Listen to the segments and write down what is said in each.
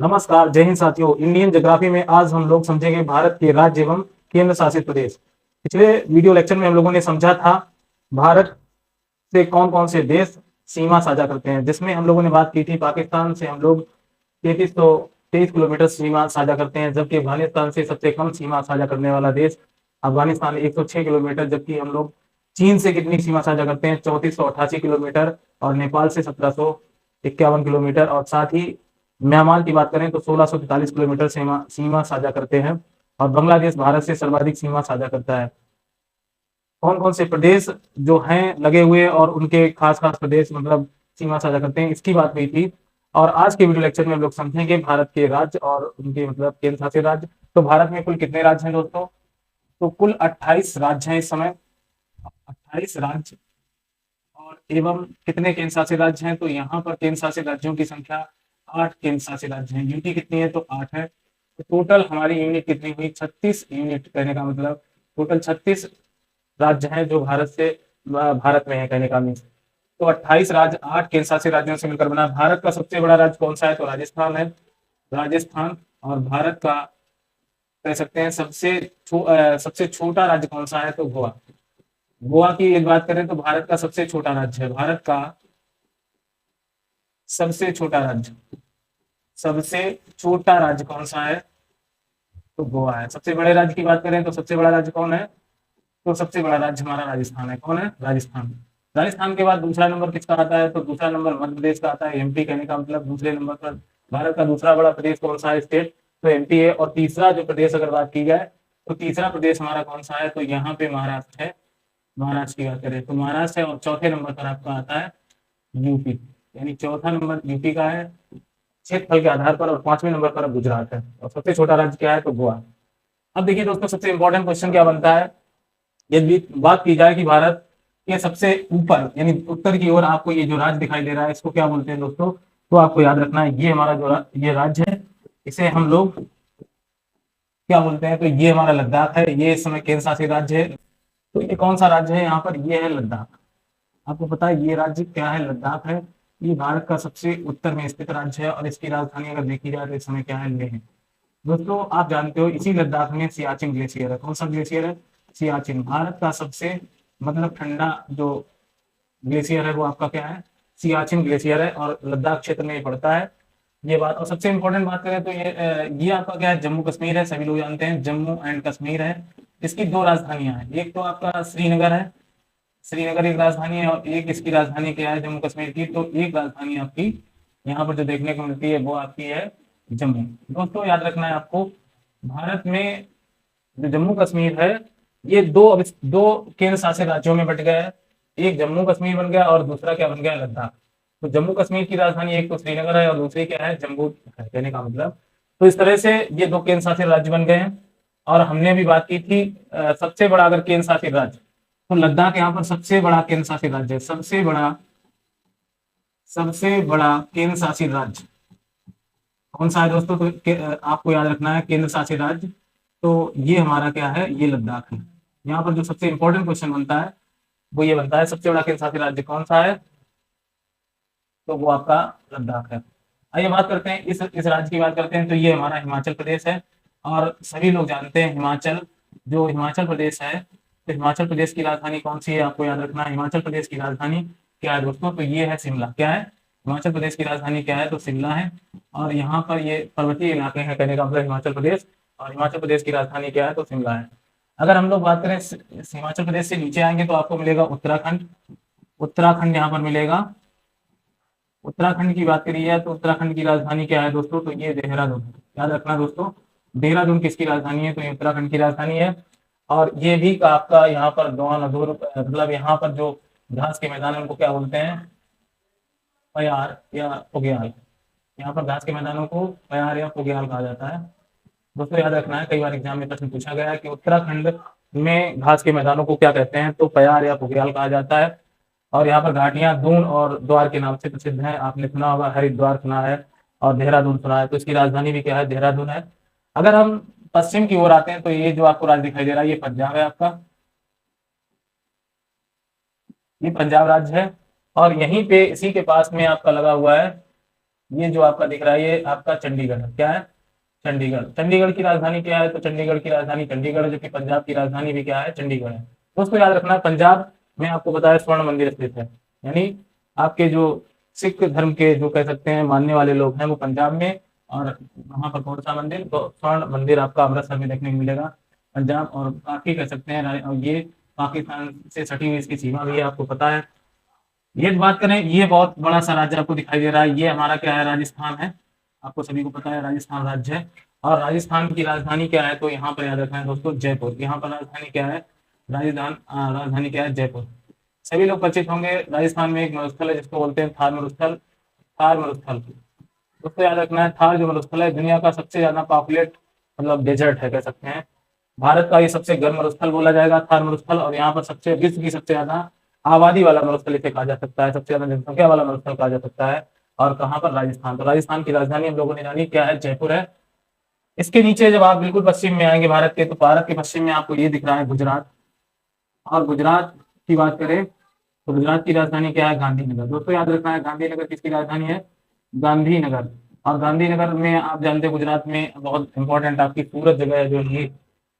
नमस्कार, जय हिंद साथियों। इंडियन ज्योग्राफी में आज हम लोग समझेंगे भारत के राज्य एवं केंद्र शासित प्रदेश। पिछले वीडियो लेक्चर में हम लोगों ने समझा था भारत से कौन कौन से देश सीमा साझा करते हैं, जिसमें हम लोगों ने बात की थी पाकिस्तान से हम लोग 3323 किलोमीटर सीमा साझा करते हैं, जबकि अफगानिस्तान से सबसे कम सीमा साझा करने वाला देश अफगानिस्तान 106 किलोमीटर। जबकि हम लोग चीन से कितनी सीमा साझा करते हैं, 3488 किलोमीटर, और नेपाल से 1751 किलोमीटर, और साथ ही म्यांमार की बात करें तो 1643 किलोमीटर सीमा साझा करते हैं। और बांग्लादेश भारत से सर्वाधिक सीमा साझा करता है। कौन कौन से प्रदेश जो हैं लगे हुए और उनके खास खास प्रदेश मतलब सीमा साझा करते हैं, इसकी बात हुई थी। और आज के वीडियो लेक्चर में हम लोग समझेंगे भारत के राज्य और उनके मतलब केंद्र शासित राज्य। तो भारत में कुल कितने राज्य हैं दोस्तों? तो कुल 28 राज्य हैं इस समय, 28 राज्य। और एवं कितने केंद्र शासित राज्य हैं? तो यहाँ पर केंद्र शासित राज्यों की संख्या 8 केंद्र शासित राज्य हैं। यूटी कितनी है? तो 8 है। तो टोटल हमारी यूनिट कितनी हुई? 36 यूनिट। कहने का मतलब टोटल 36 राज्य हैं जो भारत में है, कहने का मीन्स। तो 28 राज्य 8 केंद्र शासित राज्यों से मिलकर बना। भारत का सबसे बड़ा राज्य कौन सा है? तो राजस्थान है, राजस्थान। और भारत का कह सकते हैं सबसे छोटा राज्य कौन सा है? तो गोवा। गोवा की एक बात करें तो भारत का सबसे छोटा राज्य है। भारत का सबसे छोटा राज्य, सबसे छोटा राज्य कौन सा है? तो गोवा है। सबसे बड़े राज्य की बात करें तो सबसे बड़ा राज्य कौन है? तो सबसे बड़ा राज्य हमारा राजस्थान है। कौन है? राजस्थान। राजस्थान के बाद दूसरा नंबर किसका आता है? तो दूसरा नंबर मध्य प्रदेश का आता है, एमपी। कहने का मतलब दूसरे नंबर पर भारत का दूसरा बड़ा प्रदेश कौन सा है? स्टेट। तो एमपी है। और तीसरा जो प्रदेश अगर बात की जाए तो तीसरा प्रदेश हमारा कौन सा है? तो यहाँ पे महाराष्ट्र है। महाराष्ट्र की बात करें तो महाराष्ट्र है। और चौथे नंबर पर आपका आता है यूपी, यानी चौथा नंबर यूपी का है क्षेत्रफल के आधार पर, और पांचवें नंबर पर गुजरात है। और सबसे छोटा राज्य क्या है? तो गोवा। अब देखिए दोस्तों, सबसे इंपॉर्टेंट क्वेश्चन क्या बनता है, यदि बात की जाए कि भारत के सबसे ऊपर यानी उत्तर की ओर आपको ये जो राज्य दिखाई दे रहा है, इसको क्या बोलते हैं दोस्तों? तो आपको याद रखना है, ये हमारा जो ये राज्य है, इसे हम लोग क्या बोलते हैं? तो ये हमारा लद्दाख है। ये इस समय केंद्र शासित राज्य है। तो ये कौन सा राज्य है यहाँ पर? ये है लद्दाख। आपको पता है ये राज्य क्या है? लद्दाख है। ये भारत का सबसे उत्तर में स्थित राज्य है। और इसकी राजधानी अगर देखी जाए तो इस समय क्या है? लेह है। दोस्तों आप जानते हो इसी लद्दाख में सियाचिन ग्लेशियर है। कौन सा ग्लेशियर है? सियाचिन। भारत का सबसे मतलब ठंडा जो ग्लेशियर है वो आपका क्या है? सियाचिन ग्लेशियर है। और लद्दाख क्षेत्र में ये पड़ता है, ये बात। और सबसे इंपॉर्टेंट बात करें तो ये आपका क्या है? जम्मू कश्मीर है। सभी लोग जानते हैं जम्मू एंड कश्मीर है। इसकी दो राजधानियां हैं, एक तो आपका श्रीनगर है, श्रीनगर एक राजधानी है, और एक इसकी राजधानी क्या है? जम्मू कश्मीर की। तो एक राजधानी आपकी यहाँ पर जो देखने को मिलती है वो आपकी है जम्मू। दोस्तों याद रखना है आपको, भारत में जो जम्मू कश्मीर है ये दो केंद्र शासित राज्यों में बट गया है। एक जम्मू कश्मीर बन गया और दूसरा क्या बन गया? लद्दाख। तो जम्मू कश्मीर की राजधानी एक तो श्रीनगर है और दूसरी क्या है? जम्मू है, कहने का मतलब। तो इस तरह से ये दो केंद्र शासित राज्य बन गए हैं। और हमने भी बात की थी सबसे बड़ा अगर केंद्र शासित राज्य, तो लद्दाख यहाँ पर सबसे बड़ा केंद्र शासित राज्य है। सबसे बड़ा केंद्र शासित राज्य कौन सा है दोस्तों? तो आपको याद रखना है केंद्र शासित राज्य, तो ये हमारा क्या है? ये लद्दाख है। यहाँ पर जो सबसे इंपॉर्टेंट क्वेश्चन बनता है वो ये बनता है, सबसे बड़ा केंद्र शासित राज्य कौन सा है? तो वो आपका लद्दाख है। आइए बात करते हैं इस राज्य की बात करते हैं। तो ये हमारा हिमाचल प्रदेश है। और सभी लोग जानते हैं हिमाचल प्रदेश है, तो हिमाचल प्रदेश की राजधानी कौन सी है? आपको याद रखना है हिमाचल प्रदेश की राजधानी क्या है दोस्तों? तो ये है शिमला। क्या है? हिमाचल प्रदेश की राजधानी क्या है? तो शिमला है। और यहाँ पर ये पर्वतीय इलाके हैं, कहने का मतलब हिमाचल प्रदेश। और हिमाचल प्रदेश की राजधानी क्या है? तो शिमला है। अगर हम लोग बात करें हिमाचल प्रदेश से नीचे आएंगे तो आपको मिलेगा उत्तराखंड। उत्तराखंड यहाँ पर मिलेगा। उत्तराखंड की बात करी है तो उत्तराखंड की राजधानी क्या है दोस्तों? तो ये देहरादून। याद रखना दोस्तों, देहरादून किसकी राजधानी है? तो ये उत्तराखंड की राजधानी है। और ये भी आपका यहाँ पर दोन अधूर मतलब यहाँ पर जो घास के मैदान है उनको क्या बोलते हैं? पयार या पुग्याल। यहाँ पर घास के मैदानों को पयार या पुग्याल कहा जाता है। दोस्तों याद रखना है, कई बार एग्जाम में प्रश्न पूछा गया है कि उत्तराखंड में घास के मैदानों को क्या कहते हैं? तो पयार या पुग्याल कहा जाता है। और यहाँ पर घाटियां दून और द्वार के नाम से प्रसिद्ध है। आपने सुना होगा हरिद्वार सुना है और देहरादून सुना है। तो इसकी राजधानी भी क्या है? देहरादून है। अगर हम पश्चिम की ओर आते हैं तो ये जो आपको राज्य दिखाई दे रहा है ये पंजाब है आपका। ये पंजाब राज्य है। और यहीं पे इसी के पास में आपका लगा हुआ है ये जो आपका दिख रहा है ये आपका चंडीगढ़ है। क्या है? चंडीगढ़। चंडीगढ़ की राजधानी क्या है? तो चंडीगढ़ की राजधानी चंडीगढ़ है, जो कि पंजाब की राजधानी भी क्या है? चंडीगढ़ है। दोस्तों याद रखना, पंजाब में आपको पता है स्वर्ण मंदिर स्थित है, यानी आपके जो सिख धर्म के जो कह सकते हैं मानने वाले लोग हैं वो पंजाब में, और वहां पर कौन सा मंदिर? तो स्वर्ण मंदिर आपका अमृतसर में देखने को मिलेगा, पंजाब। और काफी कह सकते हैं और ये पाकिस्तान से सटी हुई इसकी सीमा भी है, आपको पता है। ये बात करें, ये बहुत बड़ा सा राज्य आपको दिखाई दे रहा है, ये हमारा क्या है? राजस्थान है। आपको सभी को पता है राजस्थान राज्य है। और राजस्थान की राजधानी क्या है? तो यहाँ पर याद रखना है दोस्तों, जयपुर। यहाँ पर राजधानी क्या है? राजधानी क्या है? जयपुर। सभी लोग परिचित होंगे, राजस्थान में एक मरुस्थल है जिसको बोलते हैं थार मरुस्थल। थार मरुस्थल दोस्तों याद रखना है, थार जो मरुस्थल है दुनिया का सबसे ज्यादा पॉपुलेट मतलब डेजर्ट है कह सकते हैं। भारत का ये सबसे गर्म मरुस्थल बोला जाएगा थार मरुस्थल, और यहाँ पर सबसे विश्व की सबसे ज्यादा आबादी वाला मरुस्थल इसे कहा जा सकता है, सबसे ज्यादा जनसंख्या वाला मरुस्थल कहा जा सकता है। और कहाँ पर? राजस्थान। तो राजस्थान की राजधानी हम लोगों ने जानी क्या है? जयपुर है। इसके नीचे जब आप बिल्कुल पश्चिम में आएंगे भारत के, तो भारत के पश्चिम में आपको ये दिख रहा है गुजरात। और गुजरात की बात करें तो गुजरात की राजधानी क्या है? गांधीनगर। दोस्तों याद रखना है, गांधीनगर किसकी राजधानी है? गांधीनगर। और गांधीनगर में आप जानते हैं गुजरात में बहुत इंपॉर्टेंट आपकी सूरत जगह है, जो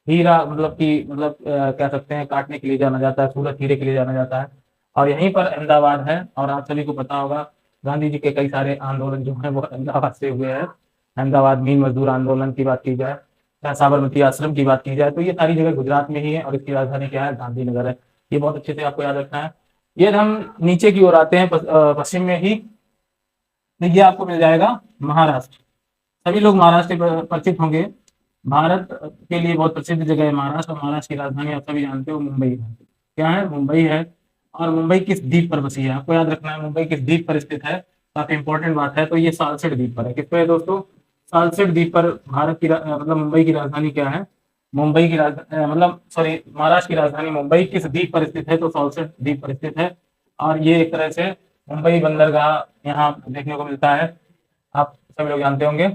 हीरा मतलब कि मतलब कह सकते हैं काटने के लिए जाना जाता है, सूरत हीरे के लिए जाना जाता है। और यहीं पर अहमदाबाद है, और आप सभी को पता होगा गांधी जी के कई सारे आंदोलन जो है वो अहमदाबाद से हुए हैं। अहमदाबाद मीन मजदूर आंदोलन की बात की जाए या साबरमती आश्रम की बात की जाए, तो ये सारी जगह गुजरात में ही है, और इसकी राजधानी क्या है? गांधीनगर है। ये बहुत अच्छे से आपको याद रखना है। ये हम नीचे की ओर आते हैं पश्चिम में ही, तो ये आपको मिल जाएगा महाराष्ट्र। सभी लोग महाराष्ट्र से परिचित होंगे। भारत के लिए बहुत प्रसिद्ध जगह है महाराष्ट्र, और महाराष्ट्र की राजधानी आप सभी जानते हो मुंबई है। क्या है? मुंबई है। और मुंबई किस द्वीप पर बसी है? आपको याद रखना है, मुंबई किस द्वीप पर स्थित है, काफी इंपॉर्टेंट बात है। तो ये सालसेट द्वीप पर है। किस पे है दोस्तों? सालसेट द्वीप पर। भारत की मतलब मुंबई की राजधानी क्या है? मुंबई की राजधानी मतलब सॉरी, महाराष्ट्र की राजधानी मुंबई किस द्वीप पर स्थित है? तो सालसेट द्वीप पर स्थित है। और ये एक तरह से मुंबई बंदरगाह यहाँ देखने को मिलता है, आप सभी लोग जानते होंगे।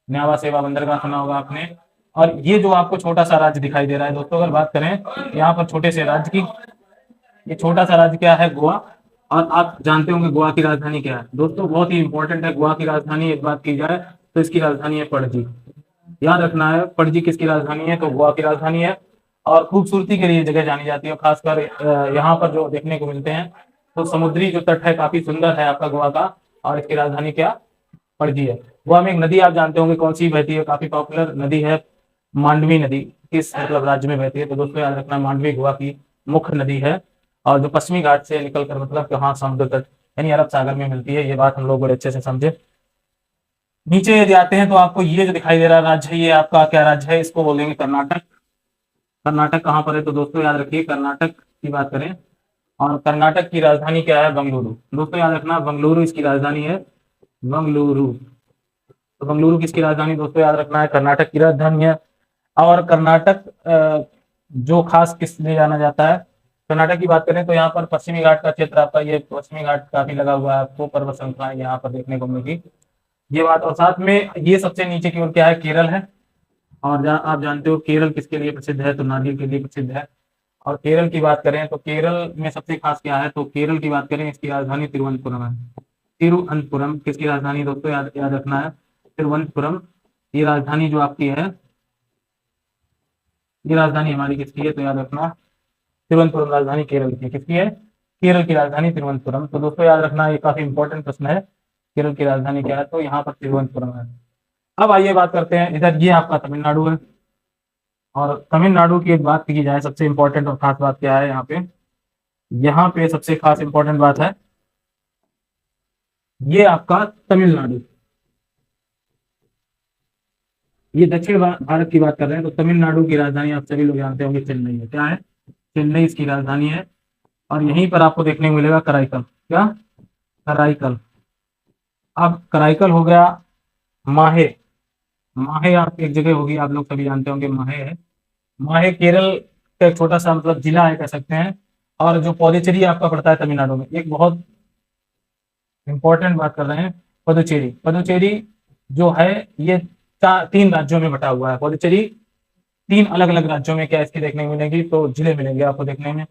न्यावा सेवा बंदरगाह सुना होगा आपने। और ये जो आपको छोटा सा राज्य दिखाई दे रहा है दोस्तों, अगर बात करें यहाँ पर छोटे से राज्य की, ये छोटा सा राज्य क्या है? गोवा। और आप जानते होंगे गोवा की राजधानी क्या है दोस्तों? बहुत ही इंपॉर्टेंट है गोवा की राजधानी। एक बात की जाए तो इसकी राजधानी है पणजी। याद रखना है, पणजी किसकी राजधानी है? तो गोवा की राजधानी है। और खूबसूरती के लिए जगह जानी जाती है, खासकर यहाँ पर जो देखने को मिलते हैं, तो समुद्री जो तट है काफी सुंदर है आपका गोवा का। और इसकी राजधानी क्या? पणजी है। गोवा में एक नदी आप जानते होंगे कौन सी बहती है, काफी पॉपुलर नदी है, मांडवी नदी। किस मतलब राज्य में बहती है? तो दोस्तों याद रखना, मांडवी गोवा की मुख्य नदी है, और जो पश्चिमी घाट से निकलकर मतलब कहाँ समुद्र तट यानी अरब सागर में मिलती है। ये बात हम लोग बड़े अच्छे से समझे। नीचे यदि आते हैं तो आपको ये जो दिखाई दे रहा राज्य है, ये आपका क्या राज्य है? इसको बोलेंगे कर्नाटक। कर्नाटक कहाँ पर है? तो दोस्तों याद रखिए, कर्नाटक की बात करें, और कर्नाटक की राजधानी क्या है? बेंगलुरु। दोस्तों याद रखना, बेंगलुरु इसकी राजधानी है। बेंगलुरु। तो बेंगलुरु किसकी राजधानी? दोस्तों याद रखना है, कर्नाटक की राजधानी है। और कर्नाटक जो खास किस लिए जाना जाता है, कर्नाटक की बात करें तो यहाँ पर पश्चिमी घाट का क्षेत्र आपका, ये पश्चिमी घाट काफी लगा हुआ है, आपको पर्वत श्रृंखलाएं यहाँ पर देखने को मिलेगी। ये बात, और साथ में ये सबसे नीचे की ओर क्या है? केरल है। और आप जानते हो केरल किसके लिए प्रसिद्ध है? तो नारियल के लिए प्रसिद्ध है। और केरल की बात करें तो केरल में सबसे खास क्या है? तो केरल की बात करें, इसकी राजधानी तिरुवनंतपुरम है। तिरुवनंतपुरम किसकी राजधानी? दोस्तों याद रखना है, तिरुवनंतपुरम। ये राजधानी जो आपकी है, ये राजधानी हमारी किसकी है? तो याद रखना, तिरुवनंतपुरम राजधानी केरल की। किसकी है? केरल की राजधानी तिरुवनंतपुरम। तो दोस्तों याद रखना, ये काफी इंपॉर्टेंट प्रश्न है। केरल की राजधानी क्या है? तो यहाँ पर तिरुवनंतपुरम है। अब आइए बात करते हैं, इधर ये आपका तमिलनाडु है। और तमिलनाडु की एक बात की जाए, सबसे इंपॉर्टेंट और खास बात क्या है यहाँ पे? यहाँ पे सबसे खास इंपॉर्टेंट बात है, ये आपका तमिलनाडु, ये दक्षिण भारत की बात कर रहे हैं। तो तमिलनाडु की राजधानी आप सभी लोग जानते होंगे चेन्नई है। क्या है? चेन्नई इसकी राजधानी है। और यहीं पर आपको देखने को मिलेगा कराईकल। क्या? कराईकल। अब कराईकल हो गया माहे। माहे आप एक जगह होगी, आप लोग सभी जानते होंगे माहे है। माहे केरल का एक छोटा सा मतलब जिला है कह सकते हैं। और जो पौंडीचेरी आपका पड़ता है तमिलनाडु में, एक बहुत इंपॉर्टेंट बात कर रहे हैं, पुदुचेरी। पुदुचेरी जो है ये तीन राज्यों में बटा हुआ है। पुदुचेरी तीन अलग अलग राज्यों में क्या इसकी देखने को मिलेगी? तो जिले मिलेंगे आपको देखने में।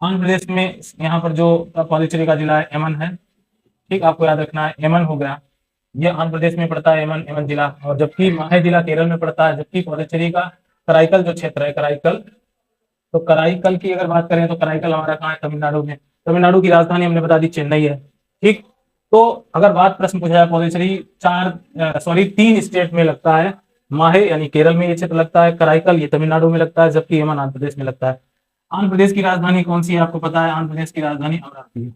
आंध्र प्रदेश में यहाँ पर जो पुदुचेरी का जिला है एमन है। ठीक, आपको याद रखना है एमन हो गया। ये आंध्र प्रदेश में पड़ता है एमन एमन जिला, और जबकि माहे जिला केरल में पड़ता है। जबकि पौंडीचेरी का कराईकल जो क्षेत्र है, कराईकल, तो कराईकल की अगर बात करें तो कराईकल हमारा कहाँ है, तमिलनाडु में। तमिलनाडु की राजधानी हमने बता दी चेन्नई है। ठीक, तो अगर बात प्रश्न पूछा जाए पौंडीचेरी तीन स्टेट में लगता है। माहे यानी केरल में ये क्षेत्र लगता है, कराईकल ये तमिलनाडु में लगता है, जबकि यमन आंध्र प्रदेश में लगता है। आंध्र प्रदेश की राजधानी कौन सी है आपको पता है? आंध्र प्रदेश की राजधानी अमरावती है।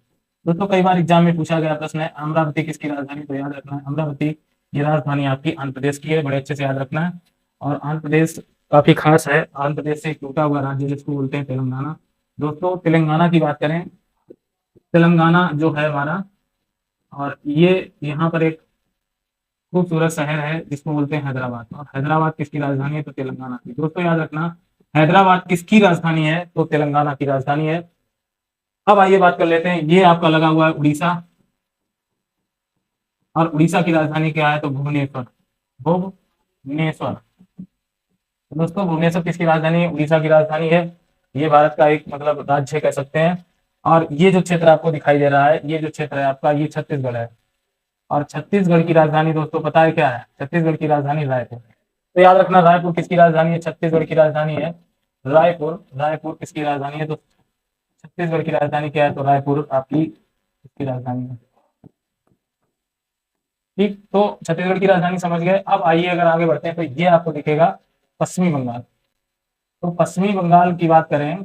दोस्तों कई बार एग्जाम में पूछा गया प्रश्न है अमरावती किसकी राजधानी, तो याद रखना है अमरावती ये राजधानी आपकी आंध्र प्रदेश की है, बड़े अच्छे से याद रखना है। और आंध्र प्रदेश काफी खास है, आंध्र प्रदेश से टूटा हुआ राज्य जिसको बोलते हैं तेलंगाना। दोस्तों तेलंगाना की बात करें, तेलंगाना जो है हमारा, और ये यहाँ पर एक खूबसूरत शहर है जिसको बोलते हैं हैदराबाद। और हैदराबाद किसकी राजधानी है? तो तेलंगाना की। दोस्तों याद रखना हैदराबाद किसकी राजधानी है? तो तेलंगाना की राजधानी है। अब आइए बात कर लेते हैं, ये आपका लगा हुआ है उड़ीसा, और उड़ीसा की राजधानी क्या है? तो भुवनेश्वर, भुवनेश्वर। तो दोस्तों भुवनेश्वर किसकी राजधानी है? उड़ीसा की राजधानी है। ये भारत का एक मतलब राज्य कह सकते हैं। और ये जो क्षेत्र आपको दिखाई दे रहा है, ये जो क्षेत्र है आपका, ये छत्तीसगढ़ है। और छत्तीसगढ़ की राजधानी दोस्तों पता है क्या है? छत्तीसगढ़ की राजधानी रायपुर। तो याद रखना रायपुर किसकी राजधानी है? छत्तीसगढ़ की राजधानी है रायपुर। रायपुर किसकी राजधानी है? तो छत्तीसगढ़ की राजधानी क्या है? तो रायपुर आपकी इसकी राजधानी है। ठीक, तो छत्तीसगढ़ की राजधानी समझ गए। अब आइए अगर आगे बढ़ते हैं तो ये आपको दिखेगा पश्चिमी बंगाल। तो पश्चिमी बंगाल की बात करें,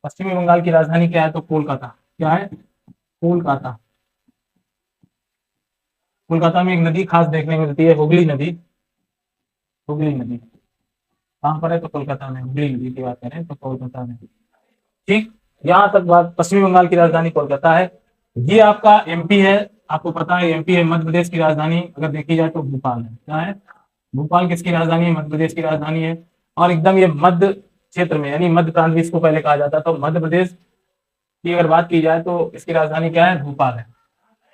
पश्चिमी बंगाल की राजधानी क्या है? तो कोलकाता। क्या है? कोलकाता। कोलकाता में एक नदी खास देखने को मिलती है, हुगली नदी। हुगली नदी कहाँ पर है? तो कोलकाता में। हुगली नदी की बात करें तो कोलकाता में। ठीक, यहाँ तक बात, पश्चिमी बंगाल की राजधानी कोलकाता है। ये आपका एमपी है, आपको पता है एमपी है। मध्य प्रदेश की राजधानी अगर देखी जाए तो भोपाल है। क्या है? भोपाल किसकी राजधानी है? मध्य प्रदेश की राजधानी है। और एकदम ये मध्य क्षेत्र में, यानी मध्य प्रांत भी इसको पहले कहा जाता, तो मध्य प्रदेश की अगर बात की जाए तो इसकी राजधानी क्या है? भोपाल है।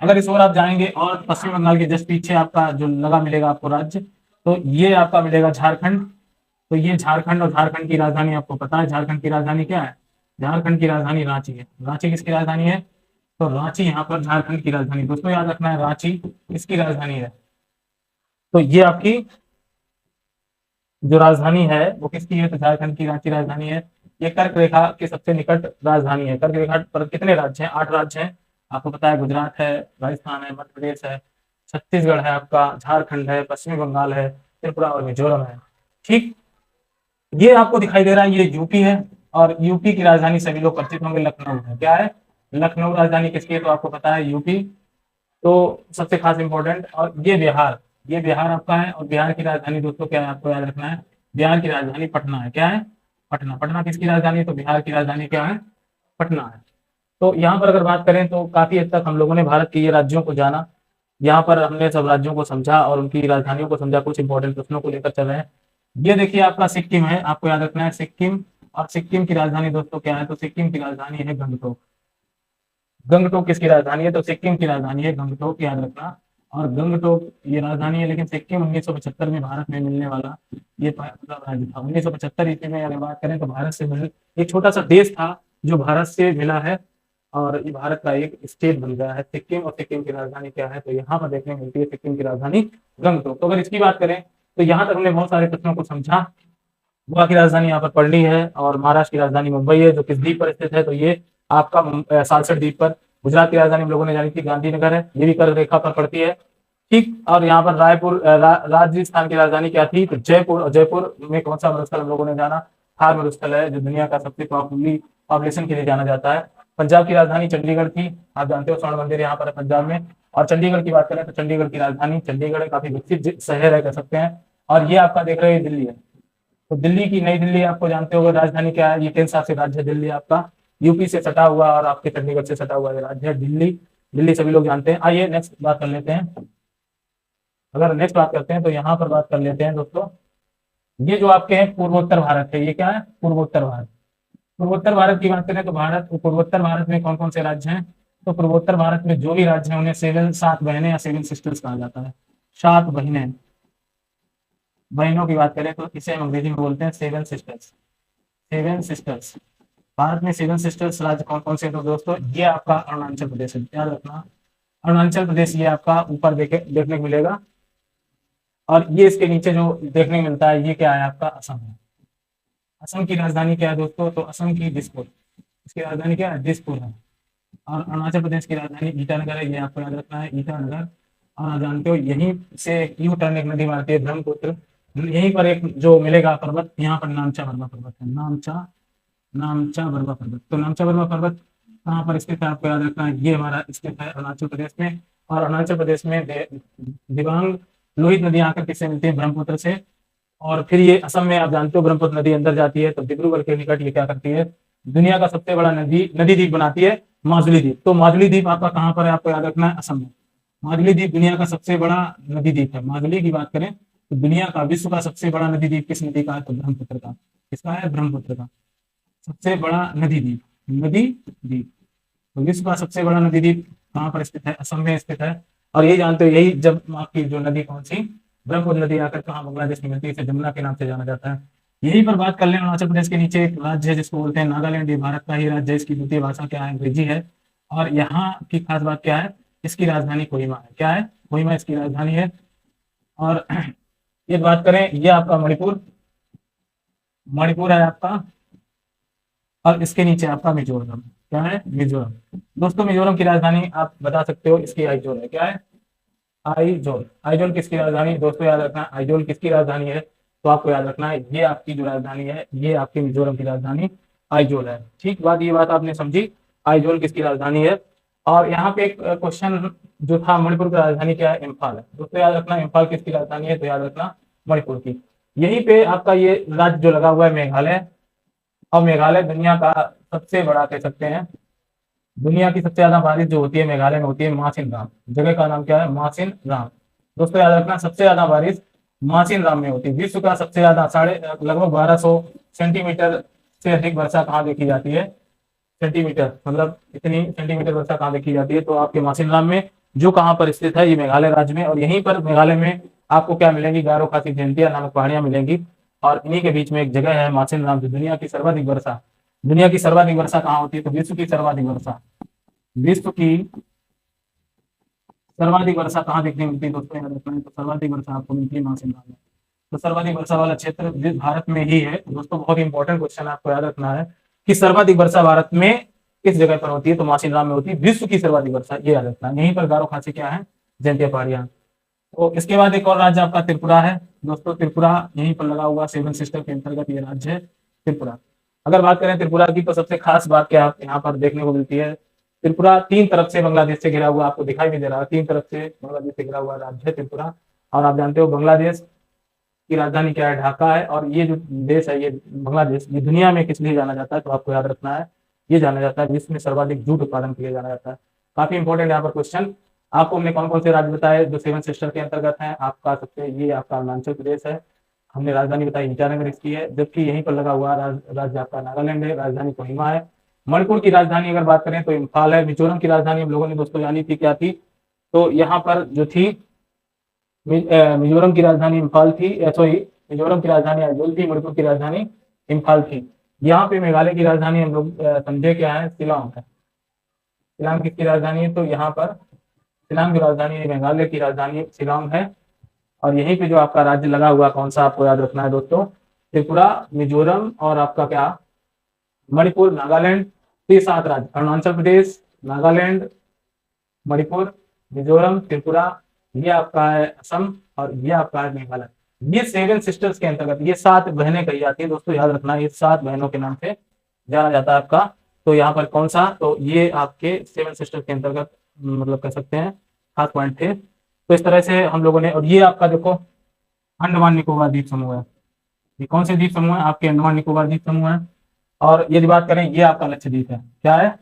अगर इस ओर आप जाएंगे और पश्चिम बंगाल के जस्ट पीछे आपका जो लगा मिलेगा आपको राज्य, तो ये आपका मिलेगा झारखंड। तो ये झारखंड, और झारखंड की राजधानी आपको पता है, झारखंड की राजधानी क्या है? झारखंड की राजधानी रांची है। रांची किसकी राजधानी है? तो रांची यहाँ पर झारखंड की राजधानी। दोस्तों याद रखना है रांची किसकी राजधानी है? तो ये आपकी जो राजधानी है वो किसकी है? तो झारखंड की रांची राजधानी है। ये कर्क रेखा के सबसे निकट राजधानी है। कर्क रेखा पर कितने राज्य हैं? 8 राज्य हैं। आपको पता है गुजरात है, राजस्थान है, मध्य प्रदेश है, छत्तीसगढ़ है, आपका झारखंड है, पश्चिमी बंगाल है, त्रिपुरा और मिजोरम है। ठीक, ये आपको दिखाई दे रहा है, ये यूपी है। और यूपी की राजधानी सभी लोग परिचित होंगे, लखनऊ है। क्या है? लखनऊ राजधानी किसकी है? तो आपको पता है यूपी। तो सबसे खास इंपॉर्टेंट, और ये बिहार, ये बिहार आपका है। और बिहार की राजधानी दोस्तों क्या है? आपको याद रखना है बिहार की राजधानी पटना है। क्या है? पटना। पटना किसकी राजधानी है? तो बिहार की राजधानी क्या है? पटना है। तो यहाँ पर अगर बात करें तो काफी हद तक हम लोगों ने भारत के ये राज्यों को जाना। यहाँ पर हमने सब राज्यों को समझा और उनकी राजधानियों को समझा, कुछ इंपॉर्टेंट प्रश्नों को लेकर चल रहे हैं। ये देखिए आपका सिक्किम है, आपको याद रखना है सिक्किम। और सिक्किम की राजधानी दोस्तों क्या है? तो सिक्किम की राजधानी है गंगटोक। गंगटोक किसकी राजधानी है? तो सिक्किम की राजधानी है गंगटोक, याद रखना। और गंगटोक ये राजधानी है। लेकिन सिक्किम 1975 में भारत में मिलने वाला ये मतलब राज्य था। 1975 ईस्वी में अगर बात करें तो भारत से मिल एक छोटा सा देश था जो भारत से मिला है, और ये भारत का एक स्टेट बन गया है सिक्किम। और सिक्किम की राजधानी क्या है? तो यहाँ पर देखने को मिलती है सिक्किम की राजधानी गंगटोक। तो अगर इसकी बात करें तो यहाँ तक हमने बहुत सारे प्रश्नों को समझा। गोवा की राजधानी यहाँ पर पढ़नी है, और महाराष्ट्र की राजधानी मुंबई है जो किस द्वीप पर स्थित है? तो ये आपका सालसर द्वीप पर। गुजरात की राजधानी हम लोगों ने जानी थी गांधीनगर है, ये भी कर्क रेखा पर पड़ती है। ठीक, और यहाँ पर रायपुर राजस्थान की राजधानी क्या थी? तो जयपुर। और जयपुर में कौन सा मरुस्थल हम लोगों ने जाना? थार मरुस्थल है, जो दुनिया का सबसे पॉपुलेशन के लिए जाना जाता है। पंजाब की राजधानी चंडीगढ़ थी, आप जानते हो स्वर्ण मंदिर यहाँ पर है पंजाब में। और चंडीगढ़ की बात करें तो चंडीगढ़ की राजधानी चंडीगढ़ काफी विकसित शहर है कह सकते हैं। और ये आपका देख रहे हैं दिल्ली है। तो दिल्ली की नई दिल्ली आपको जानते हो राजधानी क्या है? ये केंद्र शासित राज्य है दिल्ली आपका, यूपी से सटा हुआ और आपके चंडीगढ़ से सटा हुआ राज्य है दिल्ली। दिल्ली सभी लोग जानते हैं। आइए नेक्स्ट बात कर लेते हैं। अगर नेक्स्ट बात करते हैं तो यहाँ पर बात कर लेते हैं दोस्तों, ये जो आपके हैं पूर्वोत्तर भारत है, ये क्या है? पूर्वोत्तर भारत। पूर्वोत्तर भारत की बात करें तो पूर्वोत्तर भारत में कौन कौन से राज्य हैं? तो पूर्वोत्तर भारत में जो भी राज्य है उन्हें सेवन, 7 बहनें या 7 सिस्टर्स कहा जाता है। 7 बहनें, बहनों की बात करें तो इसे हम अंग्रेजी में बोलते हैं 7 सिस्टर्स। 7 सिस्टर्स। भारत में 7 सिस्टर्स राज्य कौन कौन से हैं? तो दोस्तों ये आपका अरुणाचल प्रदेश है, याद रखना। अरुणाचल प्रदेश ये आपका ऊपर देखने को मिलेगा, और ये इसके नीचे जो देखने को मिलता है ये क्या है आपका असम है। असम की राजधानी क्या है दोस्तों, तो असम की दिसपुर, इसकी राजधानी क्या है, दिसपुर है। और अरुणाचल प्रदेश की राजधानी ईटानगर है, ये आपको याद रखना है, ईटानगर। और आप जानते हो यहीं से यू टर्न एक नदी मारती है ब्रह्मपुत्र, यहीं पर एक जो मिलेगा पर्वत, यहाँ पर नामचा बर्मा पर्वत है, नामचा बर्मा पर्वत। तो नामचा बर्मा पर्वत कहाँ पर स्थित है आपको याद रखना है, ये हमारा स्थित है अरुणाचल प्रदेश में। और अरुणाचल प्रदेश में दिबांग लोहित नदी आकर किससे मिलती है, ब्रह्मपुत्र से। और फिर ये असम में आप जानते हो ब्रह्मपुत्र नदी अंदर जाती है, तो डिब्रूगढ़ के निकट ये क्या करती है, दुनिया का सबसे बड़ा नदी द्वीप बनाती है, माजुली द्वीप। तो माजुली द्वीप आपका कहाँ पर है, आपको याद रखना है, असम में। माजुली द्वीप दुनिया का सबसे बड़ा नदी द्वीप है। माजुली की बात करें तो दुनिया का, विश्व का सबसे बड़ा नदी द्वीप किस नदी का है, तो ब्रह्मपुत्र का। किसका है, ब्रह्मपुत्र का सबसे बड़ा नदी द्वीप, नदी द्वीप। तो विश्व का सबसे बड़ा नदी द्वीप कहाँ पर स्थित है, असम में स्थित है। और यही जानते हो, यही जब आपकी जो नदी कौन सी, ब्रह्मपुत्र नदी आकर कहाँ, बांग्लादेश में मिलती है, इसे जमुना के नाम से जाना जाता है। यहीं पर बात कर लें, अरुणाचल प्रदेश के नीचे एक राज्य है जिसको बोलते हैं नागालैंड, ये भारत का ही राज्य है, इसकी द्वितीय भाषा क्या है, अंग्रेजी है। और यहाँ की खास बात क्या है, इसकी राजधानी कोहिमा है। क्या है, कोहिमा इसकी राजधानी है। और ये बात करें, ये आपका मणिपुर, मणिपुर है आपका। और इसके नीचे आपका मिजोरम, क्या है, मिजोरम। दोस्तों मिजोरम की राजधानी आप बता सकते हो, इसकी आइजोल है। क्या है, आइजोल। आइजोल किसकी राजधानी, दोस्तों याद रखना, आइजोल किसकी राजधानी है, तो आपको याद रखना है ये आपकी जो राजधानी है, ये आपकी मिजोरम की राजधानी आइजोल है। ठीक बात, ये बात आपने समझी, आइजोल किसकी राजधानी है। और यहाँ पे एक क्वेश्चन जो था, मणिपुर की राजधानी क्या है, इम्फाल है। दोस्तों याद रखना, इम्फाल किसकी राजधानी है, तो याद रखना मणिपुर की। यहीं पे आपका ये राज्य जो लगा हुआ है मेघालय, और मेघालय दुनिया का सबसे बड़ा कह सकते हैं, दुनिया की सबसे ज्यादा बारिश जो होती है मेघालय में होती है मासिन राम। जगह का नाम क्या है, मासिन राम। दोस्तों याद रखना, सबसे ज्यादा बारिश मासिन राम में होती है। विश्व का सबसे ज्यादा लगभग 1200 सेंटीमीटर से अधिक वर्षा कहाँ देखी जाती है, सेंटीमीटर, मतलब इतनी सेंटीमीटर वर्षा कहाँ देखी जाती है, तो आपके मासिन राम में, जो कहाँ पर स्थित है, ये मेघालय राज्य में। और यहीं पर मेघालय में आपको क्या मिलेंगी, गारो खासी जयंतिया नामक पहाड़ियां मिलेंगी। और इन्हीं के बीच में एक जगह है मासिन राम, जो दुनिया की सर्वाधिक वर्षा, दुनिया की सर्वाधिक वर्षा कहाँ होती है, तो विश्व की सर्वाधिक वर्षा, विश्व की सर्वाधिक वर्षा कहाँ देखने मिलती है, दोस्तों याद रखना है, तो सर्वाधिक वर्षा आपको मिलती है मासिन राम में। तो सर्वाधिक वर्षा वाला क्षेत्र भारत में ही है। दोस्तों बहुत इंपॉर्टेंट क्वेश्चन आपको याद रखना है कि सर्वाधिक वर्षा भारत में किस जगह पर होती है, तो मासिन राम में होती है। विश्व की सर्वाधिक वर्षा, ये याद रखना है। यहीं पर गारो खासी क्या है, जयंतिया पहाड़ियां। तो इसके बाद एक और राज्य आपका त्रिपुरा है। दोस्तों त्रिपुरा यहीं पर लगा हुआ, सेवन सिस्टर के अंतर्गत ये राज्य है त्रिपुरा। अगर बात करें त्रिपुरा की, तो सबसे खास बात क्या यहाँ पर देखने को मिलती है, त्रिपुरा तीन तरफ से बांग्लादेश से घिरा हुआ, आपको दिखाई भी दे रहा है, तीन तरफ से बांग्लादेश से घिरा हुआ राज्य है त्रिपुरा। और आप जानते हो बांग्लादेश की राजधानी क्या है, ढाका है। और ये जो देश है, ये बांग्लादेश, ये दुनिया में किस लिए जाना जाता है, तो आपको याद रखना है, ये जाना जाता है विश्व में सर्वाधिक जूट उत्पादन के लिए जाना जाता है। काफी इंपॉर्टेंट यहाँ पर क्वेश्चन। आपको हमने कौन कौन से राज्य बताए जो सेवन सिस्टर के अंतर्गत हैं, आपका सबसे, ये आपका अरुणाचल प्रदेश है, हमने राजधानी बताई ईटानगर इसकी है, जबकि यहीं पर लगा हुआ राज्य आपका नागालैंड है, राजधानी कोहिमा है। मणिपुर की राजधानी अगर बात करें तो इम्फाल है। मिजोरम की राजधानी हम लोगों ने दोस्तों जानी थी, क्या थी, तो यहाँ पर जो थी मिजोरम की राजधानी इम्फाल थी, सॉरी मिजोरम की राजधानी आइजोल थी, मणिपुर की राजधानी इम्फाल थी। यहाँ पे मेघालय की राजधानी हम लोग समझे क्या है, शिलांग है। शिलांग किसकी राजधानी है, तो यहाँ पर शिलांग की राजधानी, मेघालय की राजधानी शिलांग है। और यहीं पे जो आपका राज्य लगा हुआ कौन सा, आपको याद रखना है दोस्तों, त्रिपुरा, मिजोरम और आपका क्या, मणिपुर, नागालैंड। तो ये 7 राज्य, अरुणाचल प्रदेश, नागालैंड, मणिपुर, मिजोरम, त्रिपुरा, ये आपका है असम, और ये आपका है मेघालय। ये सेवन सिस्टर्स के अंतर्गत, ये 7 बहनें कही जाती है दोस्तों, याद रखना, ये 7 बहनों के नाम से जाना जाता है आपका। तो यहाँ पर कौन सा, तो ये आपके सेवन सिस्टर के अंतर्गत मतलब कह सकते हैं खास पॉइंट थे। तो इस तरह से हम लोगों ने, और ये आपका देखो अंडमान निकोबार द्वीप समूह है। ये कौन से द्वीप समूह है, आपके अंडमान निकोबार द्वीप समूह है। और यदि बात करें, ये आपका लक्षद्वीप है। क्या है,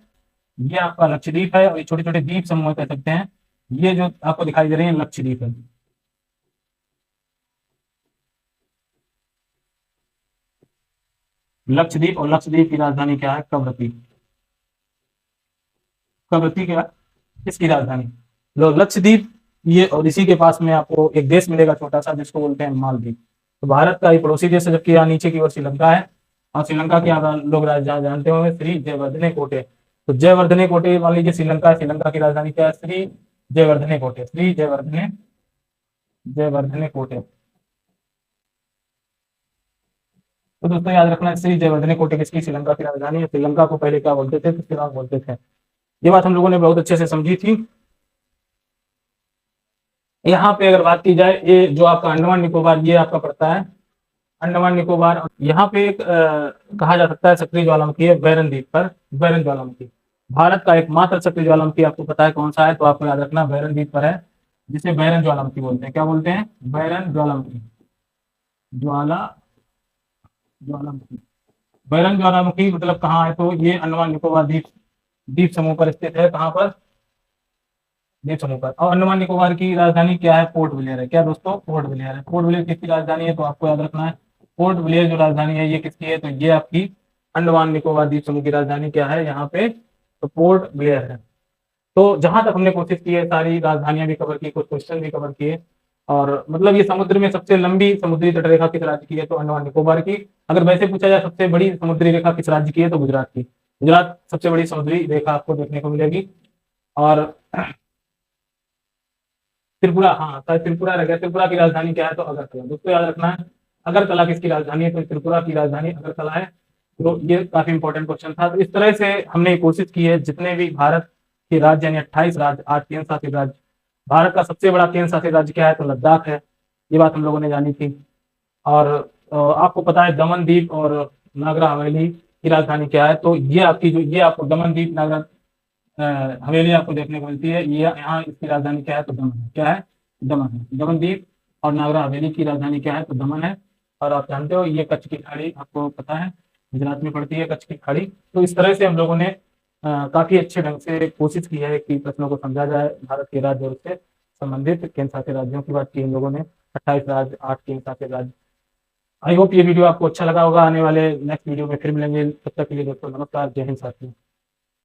ये आपका लक्षद्वीप है। और ये छोटे छोटे द्वीप समूह कह सकते हैं, ये जो आपको दिखाई दे रहे हैं लक्षद्वीप है। लक्षद्वीप, और लक्षद्वीप की राजधानी क्या है, कवरत्ती। कवरत्ती क्या, किसकी राजधानी, लक्षद्वीप। ये, और इसी के पास में आपको एक देश मिलेगा छोटा सा, जिसको बोलते हैं मालदीव। तो भारत का ये पड़ोसी देश है, जबकि यहाँ नीचे की ओर श्रीलंका है। और श्रीलंका के आप लोग जानते होंगे, श्री जयवर्धने कोटे। तो जयवर्धने कोटे मान लीजिए श्रीलंका, श्रीलंका की राजधानी क्या है, श्री जयवर्धने कोटे, श्री जयवर्धने कोटे। तो दोस्तों याद रखना, श्री जयवर्धने कोटे किसकी, श्रीलंका की राजधानी है। श्रीलंका को पहले क्या बोलते थे, तो शिलांग बोलते थे। ये बात हम लोगों ने बहुत अच्छे से समझी थी। यहाँ पे अगर बात की जाए, ये जो आपका अंडमान निकोबार, ये आपका पड़ता है अंडमान निकोबार। यहाँ पे एक कहा जा सकता है सक्रिय ज्वालामुखी है बैरन द्वीप पर, बैरन ज्वालामुखी। भारत का एकमात्र सक्रिय ज्वालामुखी आपको पता है कौन सा है, तो आपको याद रखना बैरन द्वीप पर है, जिसे बैरन ज्वालामुखी बोलते हैं। क्या बोलते हैं, बैरन ज्वालामुखी, ज्वाला ज्वालामुखी। बैरन ज्वालामुखी मतलब कहाँ है, तो ये अंडमान निकोबार द्वीप द्वीप समूह पर स्थित है। कहाँ पर, द्वीप समूह पर। और अंडमान निकोबार की राजधानी क्या है, पोर्ट ब्लेयर है। क्या दोस्तों, पोर्ट ब्लेयर है। पोर्ट ब्लेयर किसकी राजधानी है, तो आपको याद रखना है पोर्ट ब्लेयर जो राजधानी है ये किसकी है, तो ये आपकी अंडमान निकोबार द्वीप समूह की राजधानी क्या है यहाँ पे, तो पोर्ट ब्लेयर है। तो जहां तक हमने कोशिश की है, सारी राजधानियां भी कवर की, कुछ क्वेश्चन भी कवर किए। और मतलब ये समुद्र में सबसे लंबी समुद्री तटरेखा किस राज्य की है, तो अंडमान निकोबार की। अगर वैसे पूछा जाए सबसे बड़ी समुद्री रेखा किस राज्य की है, तो गुजरात की। गुजरात सबसे बड़ी समुद्री रेखा आपको देखने को मिलेगी। और त्रिपुरा, हाँ शायद त्रिपुरा रह गया। त्रिपुरा की राजधानी क्या है, तो अगरतला। दोस्तों याद रखना है, अगरतला किसकी राजधानी है, तो त्रिपुरा की राजधानी अगरतला है। तो ये काफी इंपॉर्टेंट क्वेश्चन था। तो इस तरह से हमने कोशिश की है, जितने भी भारत के राज्य यानी 28 राज्य, 8 केंद्र शासित राज्य। भारत का सबसे बड़ा केंद्र शासित राज्य क्या है, तो लद्दाख है। ये बात हम लोगों ने जानी थी। और आपको पता है दमन दीप और नागर हवेली की राजधानी क्या है, तो ये आपकी जो ये आपको दमन दीप नागर हवेली आपको देखने को मिलती है। ये यहाँ इसकी राजधानी क्या है, तो दमन है। क्या है, दमन है। दमन द्वीप और नागर हवेली की राजधानी क्या है, तो दमन है। और आप जानते हो ये कच्छ की खाड़ी आपको पता है गुजरात में पड़ती है, कच्छ की खाड़ी। तो इस तरह से हम लोगों ने काफी अच्छे ढंग से कोशिश की है कि प्रश्नों को समझा जाए। भारत के राज्य और उससे संबंधित केंद्र शासित राज्यों की बात की हम लोगों ने, 28 राज्य, 8 केंद्र शासित राज्य। आई होप ये वीडियो आपको अच्छा लगा होगा। आने वाले नेक्स्ट वीडियो में फिर मिलेंगे, तब तक के लिए दोस्तों नमस्कार, जय हिंद साथियों।